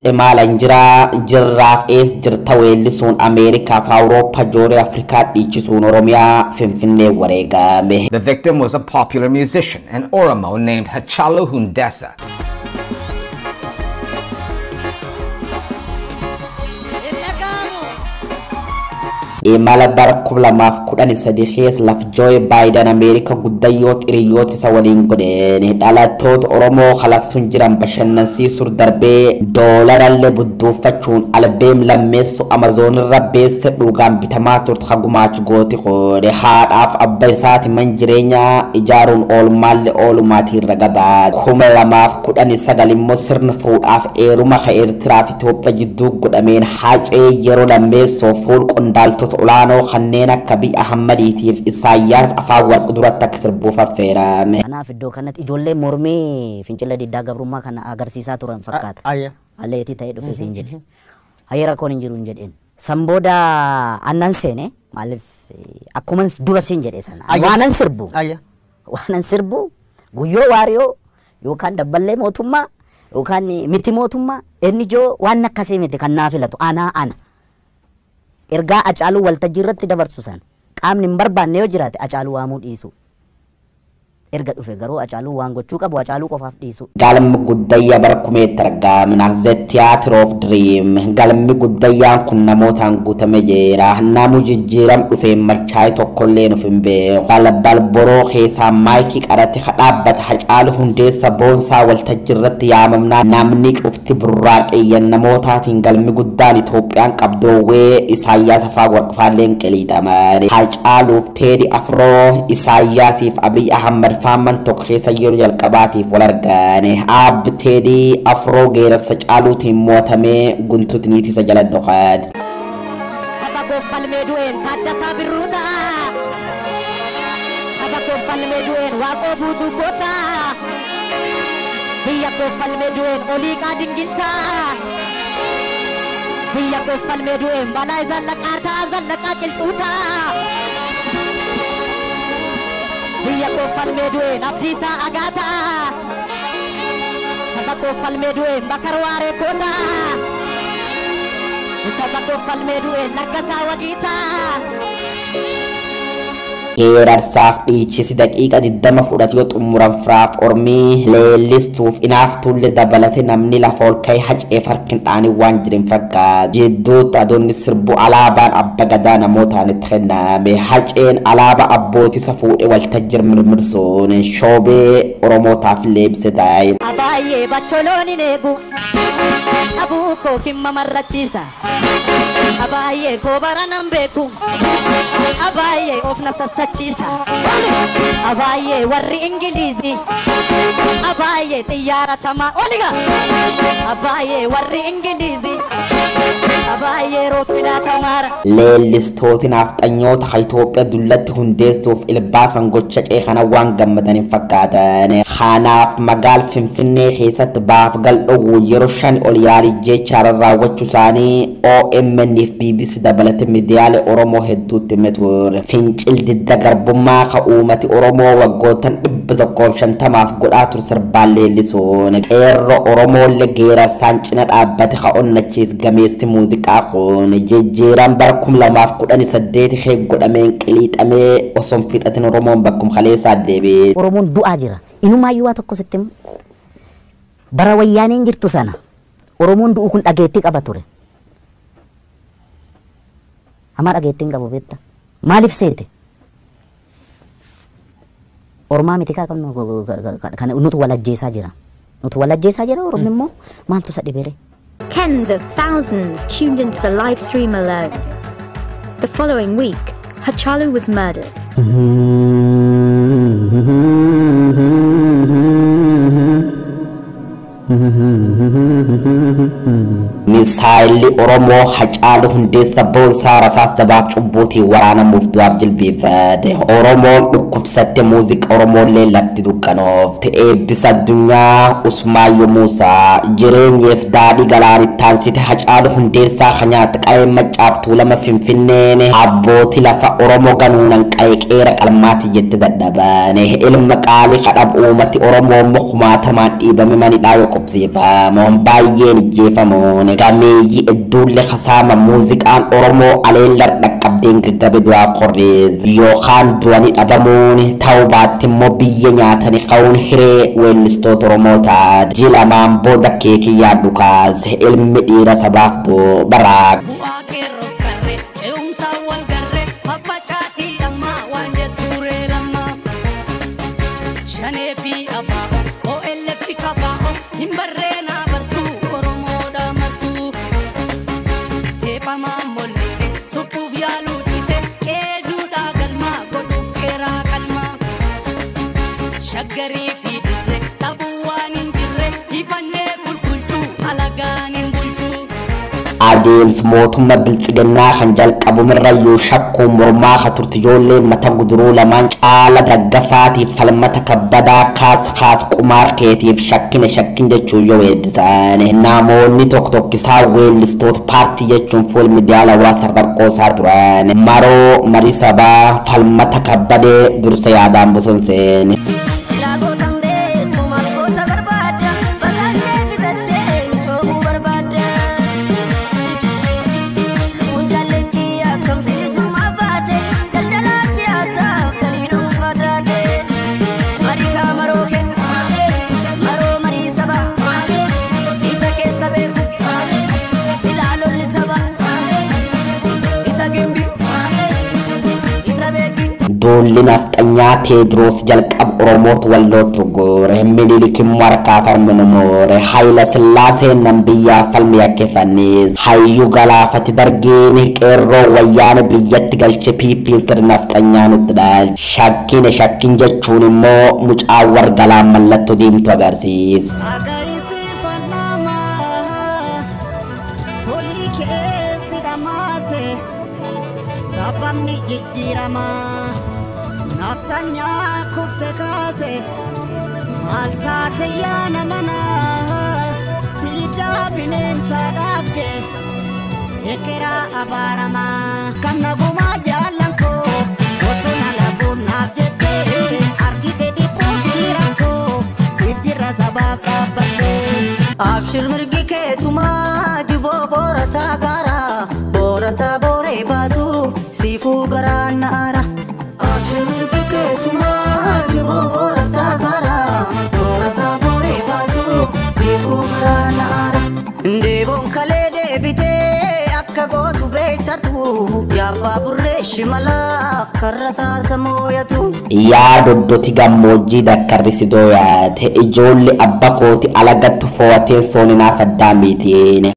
Malanjira jirraaf ees jirta weellisuun Ameerikaa fi Awurooppaa jooree Afrikaa dhiichisuun Oromiyaa Finfinnee wareegame. The victim was a popular musician, an Oromo named Hachalu Hundessa. Imala barkub lamaaf kudhan sadikees laf Joe Biden Ameerika guddayoot iriyoot isa waliin godheen dhalattoota Oromoo khalafsuun jiran bashannansiisuu darbee doolarallee budduufachuun albeem lammeessu Amazon irra beesse dhugaan bitamaa turte hagumaachi gooti qoode haadhaaf abba isaati man jireenya ijaaruun oolmaalle oolumaatii irra gabaad 2019 immoo sirna fuudhaaf eeruma ka Eertiraa fi Itoophiyaa jidduu godhameen haacee yeroo lammeessoo fuul qondaaltota Ulano kanneen akka Abiy Ahmadiitiif Isaayyaas afaan warqi duratti akka sirbuuf affeerame. Kanaaf iddoo kanatti ijoollee mormii fincila diddaa gabrummaa kana agarsiisaa turan fakkaata. Alleetii ta'ee dhufe siin jedhe. Hayya rakkoon hin jiru hin jedheen. San booda annan seene maaliif akkuma dura siin jedhe sana. Waanan sirbu. Waanan sirbu guyyoo waariyoo yookaan dabballee mootummaa yookaan miti mootummaa inni ijoo waan akkasii miti kan naa filatu ana. Ergaa Hacaaluu waltajjii irratti dabarsu san qaamni hin barbaanne yoo jiraate Hacaaluu waamuu dhiisu. Erga dhufe garuu Hacaaluu waan gochuu qabu Hacaaluu qofaaf dhiisu. Galmi guddayyaa barkumeetti argamna The Theatre of Dream. Galmi guddayyaan kun namootaan guutame jira. Namu jijjiiram dhufee machaa'e tokkollee nuuf hin beeku. Balbal boroo keessaa maayikii qarate dhaabbata Hacaaluu Hundeessaa boonsaa waltajjii irratti yaamamnaa namni cufti burraaqeeyyan namootaatiin galmi guddaan Itoophiyaan qabdoowwee Isaayyaas afaan warqifaalleen qeliixaman. Hacaaluuf Teedi Afroo Isaayyaasiif Abiy Ahmad Faman tokko keessa yeroo jalqabaatiif wal argane Ab Teedi Afroo geerarsa Hacaaluutiin mootamee guntuutniiti isa jala dhokaad. Saba goffalmee du'een Taaddasaa Birruuta. Saba goffalmee du'een Waaqoo Buutuu Goota. Biyya goffalmee du'een Oliiqaa Dingilta. Biyya goffalmee du'een Balaa Zallaqaa Qilxuuta. Biyya goffalmee du'een Abdiisaa Agaata. Saba goffalmee du'een Bakar Waaree Koota. Saba goffalmee du'een Laggasaa Wagiita. Geerarsaaf dhiichisi daqiiqa 20 fudhate yoo xumuran firaaf ormii leellistuuf inaaftuullee dabalate namni lafa ol ka'ee hacee farkin dhaanii waan jirin fakkaata. Jidduutti adoonni sirbu alaabaan abba gadaa namootaan itti kenname. Haceen alaaba abbootiisa fuudhee waltajjii mirmirsuun shoobee Oromootaaf leebise ta'e. Abaayyee bacholoon hin eegu. Abuu koo kimma marrachiisa. Abaayyee koo baranan beeku. Abaayyee of na sassachiisa. Abaayyee warri Ingiliizii. Abaayyee xiyyaara tamaa oliga. Abaayyee warri Ingiliizii. Abaayyee roobbilaa tamaara. Leellistootiin hafxanyoota ka Itoophiyaa dullatti hundeessuuf ilbaasan gocha qeeqana waan gammadan hin fakkaatan. Kanaaf magaal Finfinnee keessatti baaf gal'oo yeroo 5 ol yaalii jechaarra raawwachuu isaanii OMN fi BBC dabalate miidiyaalee Oromoo hedduutti metuure. Fincil didda garbummaa ka uummati Oromoo waggootan 150 godhaa ture sirbaan leellisuun qeerroo Oromoolle geerarsaan cina dhaabbate ka onnachiis gameessi muuziqaa kun jijjiiran barkum 2018 kee godhameen qiliixamee osoo hin fixatin Oromoon bakkum kaleessaa deebi'e. Oromoon du'aa jira. Inumaayyuu waa tokko sitti bara wayyaaneen jirtu sana Oromoon du'u kun dhageettii qaba ture. Amma dhageettiin qabu beekta. Maaliif seete? Ormaa miti kaa kan nutu walajjeesaa jira. Nutu walajjeesaa jira Oromni immoo maaltu isa dhibere? Tens of thousands tuned into the live stream alone. The following week, Hachalu was murdered. Misaayilli Oromoo Hacaaluu Hundeessaa boonsaa rasaas dabaaf cubbuutii waraanamuuf du'aaf jilbeeffate. Oromoon dhukkubsatte muuziqaa Oromoollee lafti dukkanoofte. Eebbisa addunyaa Usmaayyoo Muusaa jireenyeef daadhii galaanitti taansite Hacaaluu Hundeessaa kanyaatti qa'ee maccaaf tuulama Finfinneen abbootii lafa Oromoo ganuunan qa'ee qeera qalmaatti jette dadhabane. Ilma qaalii kadhab uummati Oromoo kumaatamaan dhiibame manidhaa yoo lakkoofsifamuun baay'een ijjeefamuun gameeyyii idduulle kasaama muuziqaan Oromoo aleellar dhaqqabdeen gaggabe du'aaf qorrees yookaan du'anii dhabamuun ta'uu baatti immoo biyya nyaatanii ka'uun hiree weellistoota Oromoo taate jilamaan booda keekii yaaddu kaase ilmi dhiira sabaaftu baraaq. Shagari fi dirre tabuwan injirre ifanne kulkulchu alagan inbulchu adeemsa mootummaa biltsiginnaa kan jalqabumirrayyuu shakkuun mormaa turte ijoolleen mata guduruu lamaan caala daggafaatiif falmata kabbadaa kaas qumaar keetiif shakkin jechuu yoo weeddisan namoonni tokkisaa weellistoota paartii jechuun fuul miidiyaa hawaasa barqoosaa turan marii sabaa falmata kabbadee dursa yaadaan bosonseeni. Dolli naftanyaa Teediroos jalqab Oromoot wallootu goore Minilik markaa farminumore Hayila Sillaaseen nan biyyaa falmi yakkefannis hayyuu galaafati dargeeni qeerroo wayyaana biyyatti galche piipiltir naftanyaa nutti dhaal shakkin jechuun immoo mucaa wargalaan mallattoo diimtuu agarsiisa. Sabamni jijjiirama naftanya kufte kaase maltaate yaana mana siidaa bineensa dhaabde ekeraa abaarama kan nagumaa jaallankoo bosona laguun naaf jettee argite dhibbuu fiirankoo siif jirra sabaaf dhaabbatte abshir mirgi keetumaa jiboo boorataa gaara boorataa booree baasu siifuu garaan naara abshir mirgi keetumaa jiboo boorataa gaara boorataa booree baasu siifuu garaan naara ndeeboon kalee deebitee akka gootu beektatu yaabbaa burree shimalaa karra saasa mooyatu yaa doddoti gammoojjii dakkarrisi dooyaate ijoolli abba kooti alagattu fo'atee sooninaaf addaa miitiin